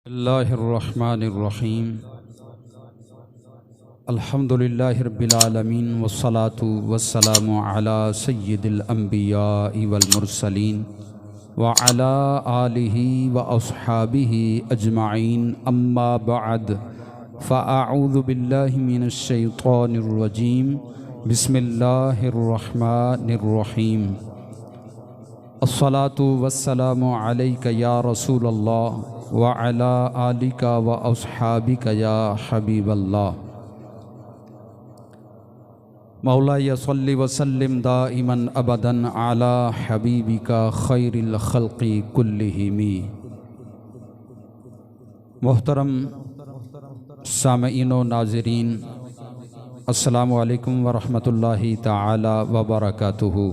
बिस्मिल्लाहिर्रहमानिर्रहीम अल्हम्दुलिल्लाहि रब्बिल आलमीन वस्सलातु वस्सलामु अला सय्यिदिल अंबियाइ वल मुरसलीन व अला आलिहि व अस्हाबिहि अजमाइन अम्मा बअद फ़अऊज़ु बिल्लाहि मिनश शैतानिर रजीम बिस्मिल्लाहिर्रहमानिर्रहीम अस्सलातु वस्सलामु अलैका या रसूलल्लाह व अला आलिका व अस्हाबिका या हबीबल्लाह। मौलाया सल्लि व सल्लिम दाइमन अबदन अला हबीबिका खैरिल खल्क़ि कुल्लिहिमी। मोहतरम सामईन व नाज़रीन, अस्सलामु अलैकुम व रहमतुल्लाहि ताला व बरकातुहू।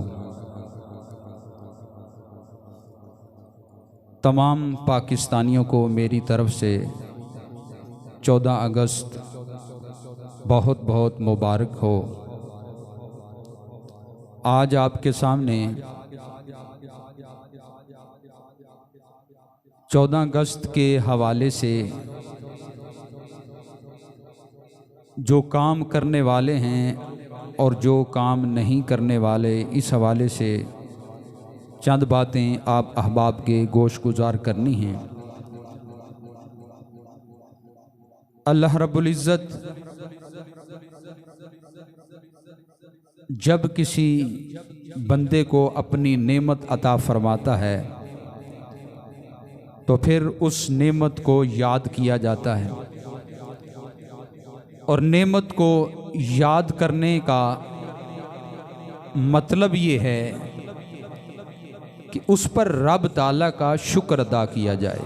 तमाम पाकिस्तानियों को मेरी तरफ़ से 14 अगस्त बहुत बहुत मुबारक हो। आज आपके सामने 14 अगस्त के हवाले से जो काम करने वाले हैं और जो काम नहीं करने वाले, इस हवाले से चंद बातें आप अहबाब के गोश गुजार करनी हैं। अल्लाह रब्बुल इज़्ज़त जब किसी बंदे को अपनी नेमत अता फरमाता है तो फिर उस नेमत को याद किया जाता है, और नेमत को याद करने का मतलब ये है कि उस पर रब ताला का शुक्र अदा किया जाए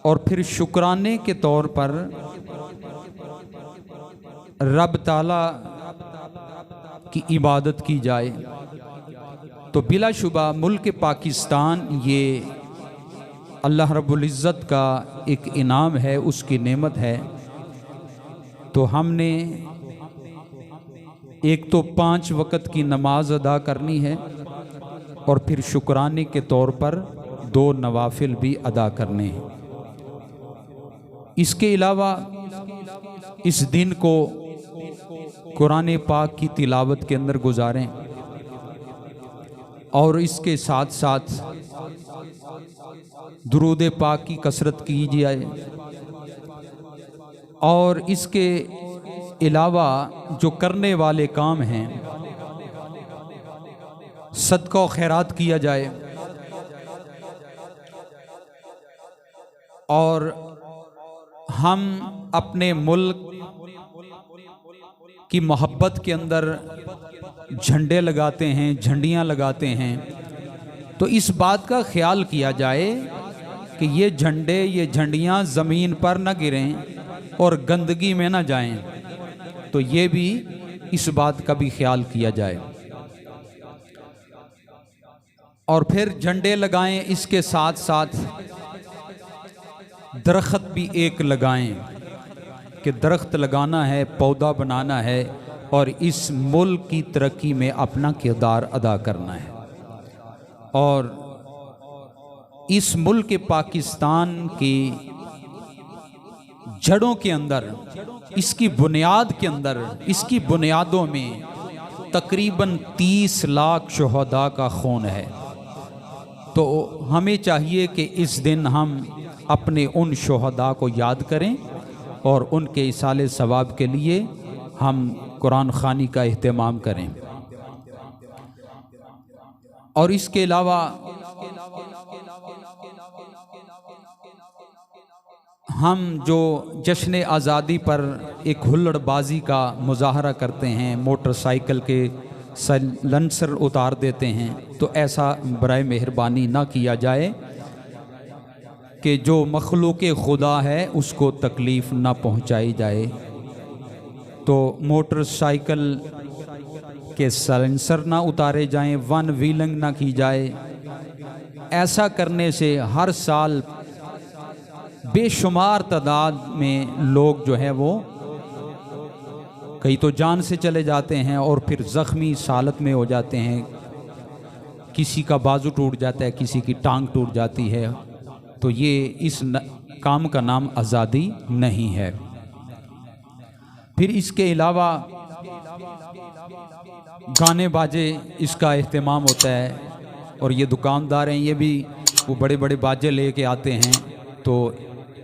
और फिर शुक्राने के तौर पर रब ताला की इबादत की जाए। तो बिलाशुबा मुल्क पाकिस्तान ये अल्लाह रब्बुल इज़्ज़त का एक इनाम है, उसकी नेमत है। तो हमने एक तो 5 वक़्त की नमाज अदा करनी है और फिर शुक्राने के तौर पर 2 नवाफिल भी अदा करने हैं। इसके अलावा इस दिन को कुरान पाक की तिलावत के अंदर गुजारें और इसके साथ साथ दुरूद पाक की कसरत की जाए, और इसके अलावा जो करने वाले काम हैं, सदका व खैरात किया जाए, और हम अपने मुल्क की मोहब्बत के अंदर झंडे लगाते हैं, झंडियाँ लगाते हैं। तो इस बात का ख्याल किया जाए कि ये झंडे, ये झंडियाँ ज़मीन पर न गिरें और गंदगी में न जाएं। तो ये भी, इस बात का भी ख्याल किया जाए। और फिर झंडे लगाएं, इसके साथ साथ दरख्त भी एक लगाएं कि दरख्त लगाना है, पौधा बनाना है और इस मुल्क की तरक्की में अपना किरदार अदा करना है। और इस मुल्क पाकिस्तान की जड़ों के अंदर, इसकी बुनियाद के अंदर, इसकी बुनियादों में तकरीबन 30 लाख शुहदा का खून है। तो हमें चाहिए कि इस दिन हम अपने उन शुहदा को याद करें और उनके इसाले सवाब के लिए हम कुरान ख़ानी का एहतमाम करें। और इसके अलावा हम जो जश्न आज़ादी पर एक हुल्लड़बाजी का मुजाहरा करते हैं, मोटरसाइकिल के सलेंसर उतार देते हैं, तो ऐसा बराए मेहरबानी ना किया जाए कि जो मखलूक खुदा है उसको तकलीफ़ ना पहुंचाई जाए। तो मोटरसाइकिल के सलेंसर ना उतारे जाएं, वन व्हीलिंग ना की जाए। ऐसा करने से हर साल बेशुमार तादाद में लोग जो है वो कई तो जान से चले जाते हैं और फिर ज़ख्मी हालत में हो जाते हैं। किसी का बाजू टूट जाता है, किसी की टांग टूट जाती है, तो ये इस काम का नाम आज़ादी नहीं है। फिर इसके अलावा गाने बाजे इसका एहतमाम होता है, और ये दुकानदार हैं, ये भी वो बड़े बड़े बाजे लेके आते हैं। तो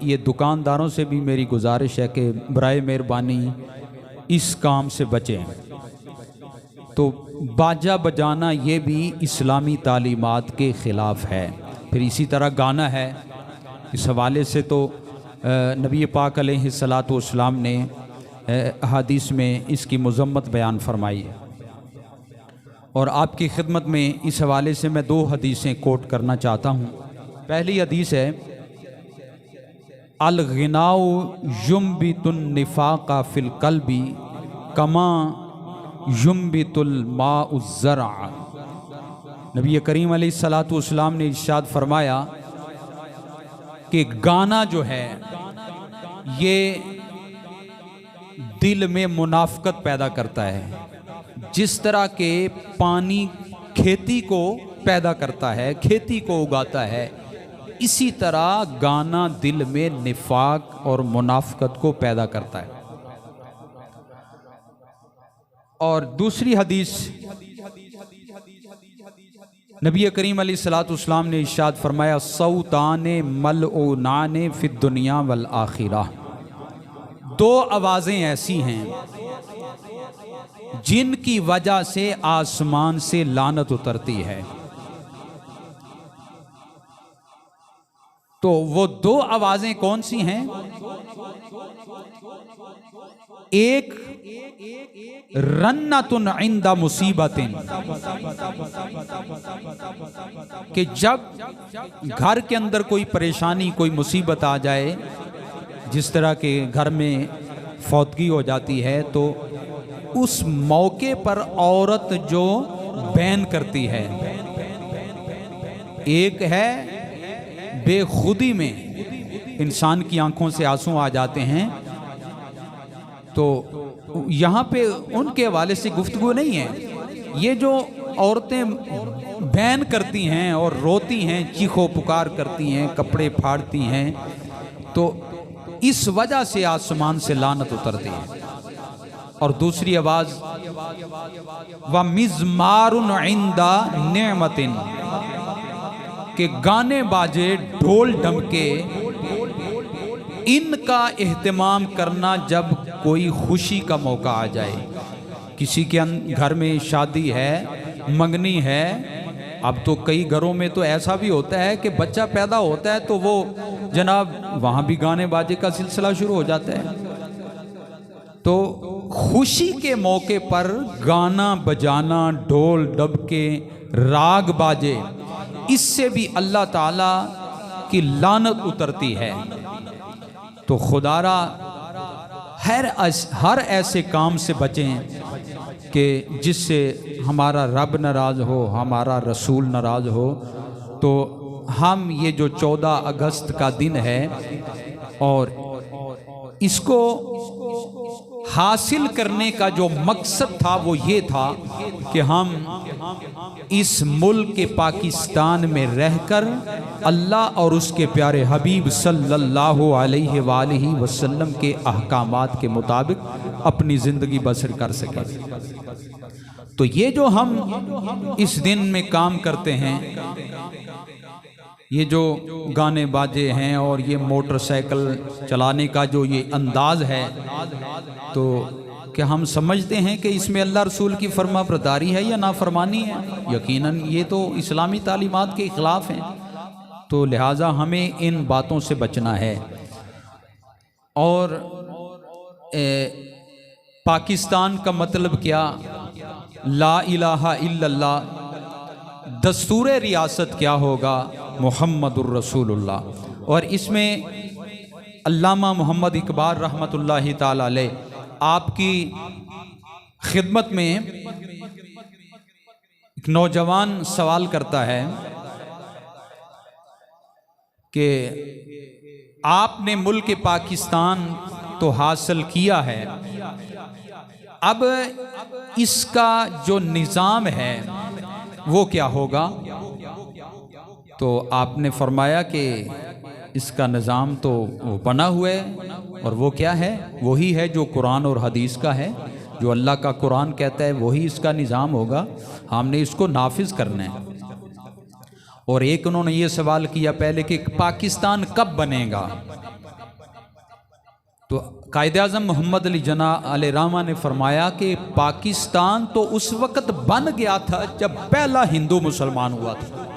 ये दुकानदारों से भी मेरी गुजारिश है कि बराए मेहरबानी इस काम से बचें। तो बाजा बजाना ये भी इस्लामी तालीमात के ख़िलाफ़ है। फिर इसी तरह गाना है, इस हवाले से तो नबी पाक अलैहिस्सलातु वस्सलाम ने हदीस में इसकी मज़म्मत बयान फरमाई है। और आपकी खिदमत में इस हवाले से मैं 2 हदीसें कोट करना चाहता हूँ। पहली हदीस है, अल गिनाउ युम्बितुन निफाका फिल कल्बी कमा युम्बितुल माउज़्ज़रा। नबी करीम अलैहिस्सलातु वस्सलाम ने इरशाद फरमाया कि गाना जो है ये दिल में मुनाफकत पैदा करता है। जिस तरह के पानी खेती को पैदा करता है, खेती को उगाता है, इसी तरह गाना दिल में निफाक और मुनाफकत को पैदा करता है। और दूसरी हदीस, नबी करीम अलैहिस्सलातु वस्सलाम ने इरशाद फरमाया, सौताने मलऊनाने फिद दुनिया वल आखिरा। 2 आवाज़ें ऐसी हैं जिनकी वजह से आसमान से लानत उतरती है। तो वो 2 आवाज़ें कौन सी हैं? एक रन्नतुन इंदा मुसीबतिन, कि जब घर के अंदर कोई परेशानी, कोई मुसीबत आ जाए, जिस तरह के घर में फौतगी हो जाती है, तो उस मौके पर औरत जो बैन करती है, एक है बेखुदी में इंसान की आंखों से आंसू आ जाते हैं। तो यहाँ पे उनके हवाले से गुफ्तगू नहीं है। ये जो औरतें बैन करती हैं और रोती हैं, चीखो पुकार करती हैं, कपड़े फाड़ती हैं, तो इस वजह से आसमान से लानत उतरती है। और दूसरी आवाज़, व मिज़मारुन इंदा नेमतिन, के गाने बाजे, ढोल डमके, इनका एहतमाम करना जब कोई खुशी का मौका आ जाए। किसी के घर में शादी है, मंगनी है। अब तो कई घरों में तो ऐसा भी होता है कि बच्चा पैदा होता है तो वो जनाब वहाँ भी गाने बाजे का सिलसिला शुरू हो जाता है। तो खुशी के मौके पर गाना बजाना, ढोल डबके, राग बाजे, इससे भी अल्लाह ताला की लानत उतरती है। तो खुदारा हर ऐसे काम से बचें कि जिससे हमारा रब नाराज़ हो, हमारा रसूल नाराज़ हो। तो हम ये जो 14 अगस्त का दिन है, और इसको हासिल करने का जो मकसद था वो ये था कि हम इस मुल्क के पाकिस्तान में रहकर अल्लाह और उसके प्यारे हबीब सल्लल्लाहु अलैहि वालैहि वसल्लम के अहकामात के मुताबिक अपनी ज़िंदगी बसर कर सकें। तो ये जो हम इस दिन में काम करते हैं, ये जो गाने बाजे हैं और ये मोटरसाइकिल चलाने का जो ये अंदाज़ है, तो क्या हम समझते हैं कि इसमें अल्लाह रसूल की फरमा बरदारी है या नाफरमानी है? यकीनन ये तो इस्लामी तालीमात के ख़िलाफ़ हैं। तो लिहाजा हमें इन बातों से बचना है। और पाकिस्तान का मतलब क्या? ला इलाहा इल्लल्लाह। दस्तूर रियासत क्या होगा? मुहम्मदुर रसूलुल्लाह। और इसमें अल्लामा मोहम्मद इकबाल रहमतुल्लाहि ताला अलैह आपकी खिदमत में एक नौजवान सवाल करता है कि आपने मुल्क पाकिस्तान तो हासिल किया है, अब इसका जो निज़ाम है वो क्या होगा? तो आपने फरमाया कि इसका निज़ाम तो वो बना हुआ है, और वो क्या है? वही है जो कुरान और हदीस का है। जो अल्लाह का कुरान कहता है वही इसका निज़ाम होगा, हमने इसको नाफिज करना है। और एक उन्होंने ये सवाल किया पहले कि पाकिस्तान कब बनेगा, तो कायद-ए-आज़म मोहम्मद अली जना अलैहिर्रहमा ने फरमाया कि पाकिस्तान तो उस वक़्त बन गया था जब पहला हिंदू मुसलमान हुआ था।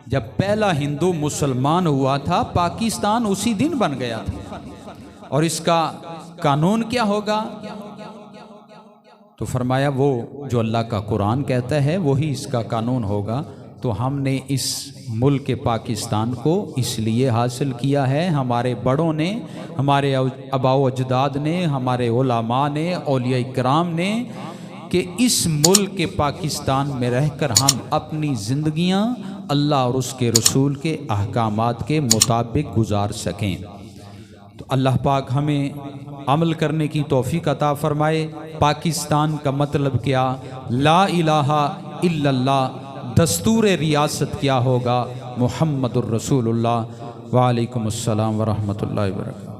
जब पहला हिंदू मुसलमान हुआ था पाकिस्तान उसी दिन बन गया था। और इसका कानून क्या होगा? तो फरमाया वो जो अल्लाह का कुरान कहता है वही इसका कानून होगा। तो हमने इस मुल्क के पाकिस्तान को इसलिए हासिल किया है, हमारे बड़ों ने, हमारे आबाओ अजदाद ने, हमारे उलमा ने, औलिया इकराम ने, कि इस मुल्क के पाकिस्तान में रहकर हम अपनी ज़िंदगियां अल्लाह और उसके रसूल के अहकामात के मुताबिक गुजार सकें। तो अल्लाह पाक हमें अमल करने की तौफीक अता फरमाए। पाकिस्तान का मतलब क्या? ला इलाहा इल्लल्लाह। दस्तूर रियासत क्या होगा? मुहम्मदुर रसूलुल्लाह। वालेकुम अस्सलाम व रहमतुल्लाहि व बरकातहू।